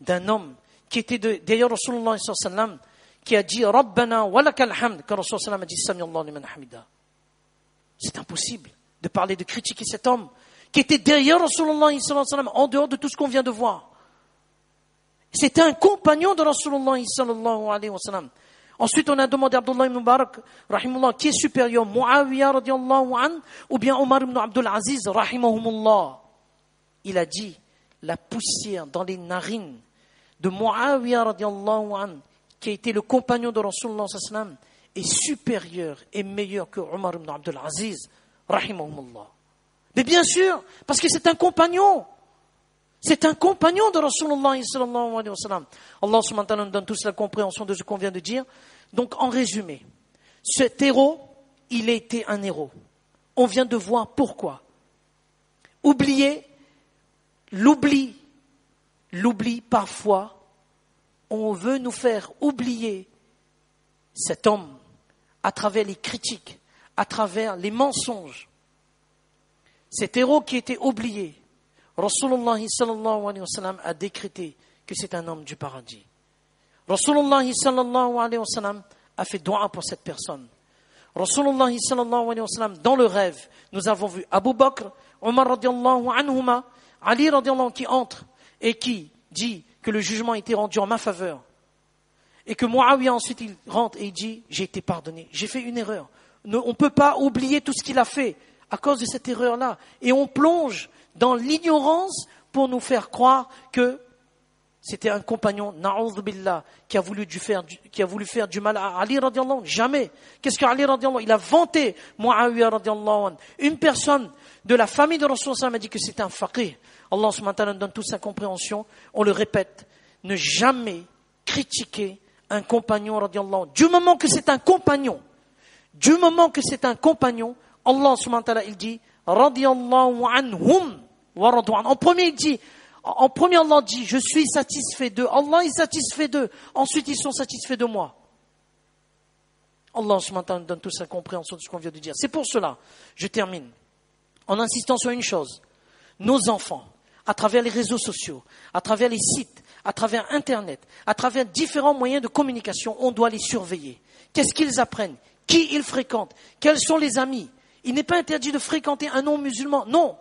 d'un homme qui était derrière Rasulullah sallallahu alayhi wa sallam, qui a dit Rabbana wa lakal hamd, quand Rasulullah sallam a dit Sami Allahu liman hamida? C'est impossible de parler, de critiquer cet homme qui était derrière Rasulullah sallallahu alayhi wa sallam, en dehors de tout ce qu'on vient de voir. C'était un compagnon de Rasulullah sallallahu alayhi wa sallam. Ensuite, on a demandé à Abdullah ibn Mubarak, rahimahullah, qui est supérieur, Muawiyah radiallahu an, ou bien Omar ibn Abdul Aziz, rahimahumullah. Il a dit, la poussière dans les narines de Muawiyah radiallahu an, qui a été le compagnon de Rasulullah sallallahu alayhi wa sallam, est supérieur et meilleur que Omar ibn Abdul Aziz, rahimahumullah. Mais bien sûr, parce que c'est un compagnon. C'est un compagnon de Rasulullah sallallahu alayhi wa sallam. Allah subhanahu wa ta'ala nous donne tous la compréhension de ce qu'on vient de dire. Donc, en résumé, cet héros, il a été un héros. On vient de voir pourquoi. Oublier, l'oubli parfois, on veut nous faire oublier cet homme à travers les critiques, à travers les mensonges. Cet héros qui était oublié, Rasulullah sallallahu alayhi wa sallam a décrété que c'est un homme du paradis. Rasulullah sallallahu alayhi wa sallam a fait dua pour cette personne. Rasulullah sallallahu alayhi wa sallam, dans le rêve, nous avons vu Abu Bakr, Omar radiallahu anhuma, Ali radiallahu anhu qui entre et qui dit que le jugement a été rendu en ma faveur. Et que Muawiyah ensuite il rentre et il dit, j'ai été pardonné, j'ai fait une erreur. On ne peut pas oublier tout ce qu'il a fait à cause de cette erreur-là. Et on plonge dans l'ignorance pour nous faire croire que c'était un compagnon, na'udhu billah, qui a voulu faire du mal à Ali radiallahu anhu. Jamais. Qu'est-ce que Ali radiallahu anhu? Il a vanté Muawiyah radiallahu anhu. Une personne de la famille de Rasulullah a dit que c'était un faqih. Allah subhanahu wa ta'ala donne toute sa compréhension. On le répète, ne jamais critiquer un compagnon radiallahu anhu. Du moment que c'est un compagnon, Allah subhanahu wa ta'ala, il dit radiyallahu anhum wa radu an. En premier Allah dit je suis satisfait d'eux. Allah est satisfait d'eux. Ensuite ils sont satisfaits de moi. Allah subhanahu wa ta'ala donne toute sa compréhension de ce qu'on vient de dire. C'est pour cela, je termine en insistant sur une chose. Nos enfants, à travers les réseaux sociaux, à travers les sites, à travers Internet, à travers différents moyens de communication, on doit les surveiller. Qu'est-ce qu'ils apprennent? Qui ils fréquentent? Quels sont les amis? Il n'est pas interdit de fréquenter un non-musulman. Non.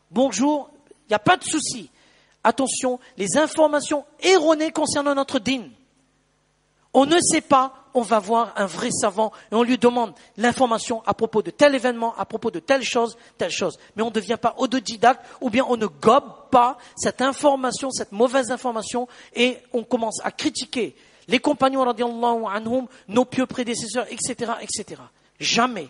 Bonjour, il n'y a pas de souci. Attention, les informations erronées concernant notre dîn. On ne sait pas, on va voir un vrai savant et on lui demande l'information à propos de tel événement, à propos de telle chose. Mais on ne devient pas autodidacte ou bien on ne gobe pas cette information, cette mauvaise information et on commence à critiquer les compagnons radiallahu anhum, nos pieux prédécesseurs, etc., etc. Jamais.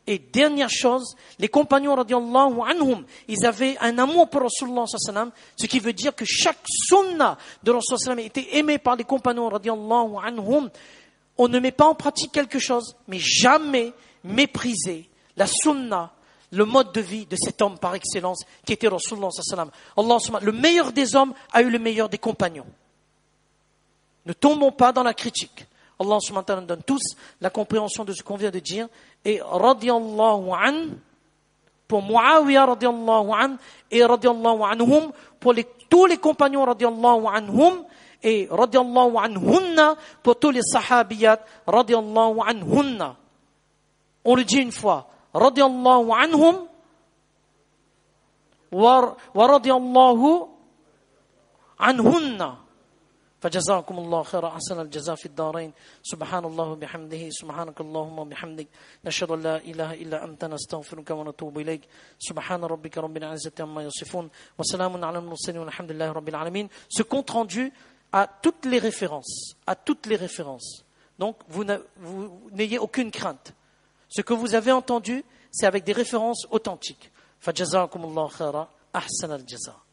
Et dernière chose, les compagnons radiallahu anhum, ils avaient un amour pour Rasulullah sallallahu alayhi wa sallam, ce qui veut dire que chaque sunna de Rasulullah sallallahu alayhi wa sallam était aimée par les compagnons radiallahu anhum. On ne met pas en pratique quelque chose, mais jamais mépriser la sunna, le mode de vie de cet homme par excellence qui était Rasulullah sallallahu alayhi wa sallam. Le meilleur des hommes a eu le meilleur des compagnons. Ne tombons pas dans la critique. Allah subhanahu wa ta'ala donne tous la compréhension de ce qu'on vient de dire. Et radiallahu an, pour Muawiyah radiallahu an, et radiallahu anhum, pour tous les compagnons radiallahu anhum, et radiallahu anhunna, pour tous les sahabiyat radiallahu anhunna. On le dit une fois, radiallahu anhum, wa radiallahu anhunna. فجزاكم الله خيرا أحسن الجزاء في الدارين سبحان الله بحمده سبحانك اللهم وبحمدك نشهد أن لا إله إلا أنت نستغفرك ونتوب إليك سبحان ربك رب العزة عما يصفون وسلام على المرسلين والحمد لله رب العالمين. Ce compte rendu à toutes les références, donc vous n'ayez aucune crainte. Ce que vous avez entendu, c'est avec des références authentiques. فجزاكم الله خيرا أحسن الجزاء.